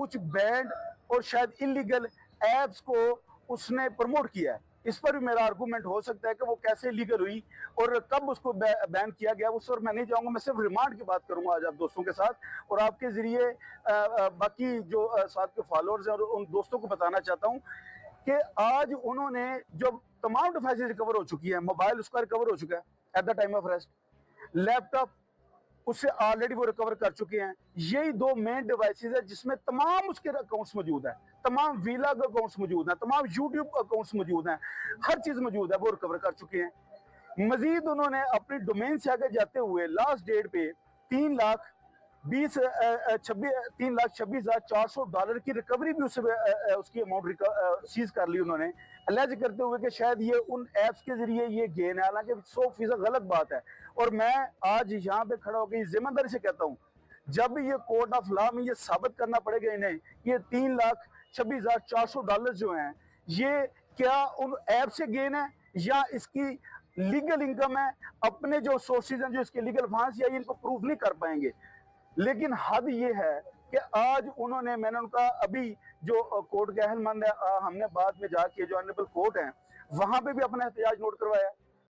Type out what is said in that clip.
कुछ बैंड और शायद इलीगल एप्स को उसने प्रमोट किया है। इस पर भी मेरा आर्गूमेंट हो सकता है कि वो कैसे लीगल हुई और कब उसको बैन किया गया, उस पर मैं नहीं जाऊंगा। मैं सिर्फ रिमांड की बात करूंगा आज आप दोस्तों के साथ, और आपके जरिए बाकी जो साथ के फॉलोअर्स हैं और उन दोस्तों को बताना चाहता हूं कि आज उन्होंने जो तमाम डिवाइसेज रिकवर हो चुकी है, मोबाइल उसका रिकवर हो चुका है at the time of arrest, laptop उससे ऑलरेडी वो रिकवर कर चुके हैं। यही दो मेन डिवाइसेस है जिसमें तमाम उसके अकाउंट्स मौजूद है, तमाम वीला के अकाउंट्स मौजूद हैं, तमाम यूट्यूब अकाउंट्स मौजूद हैं, हर चीज मौजूद है, वो रिकवर कर चुके हैं। मजीद उन्होंने अपनी डोमेन से आगे जाते हुए लास्ट डेट पे 3,26,400 डॉलर की रिकवरी भी उसकी अमाउंट सीज कर ली उन्होंने, अलग करते हुए कि शायद ये उन एप्स के जरिए ये गेन है। हालांकि 100% गलत बात है, और मैं आज यहाँ पे खड़ा होकर जिम्मेदारी से कहता हूँ, जब ये कोर्ट ऑफ लॉ में ये साबित करना पड़ेगा इन्हें, ये 3,26,400 डॉलर जो हैं ये क्या उन ऐप से गेन है या इसकी लीगल इनकम है, अपने जो सोर्सेज हैं जो इसके लीगल फंड्स, या इनको प्रूव नहीं कर पाएंगे। लेकिन हद ये है कि आज उन्होंने, मैंने उनका अभी जो कोर्ट का अहलमंद है, हमने बाद में जाके जो ऑनरेबल कोर्ट है वहां पे भी अपना एहतजाज नोट करवाया।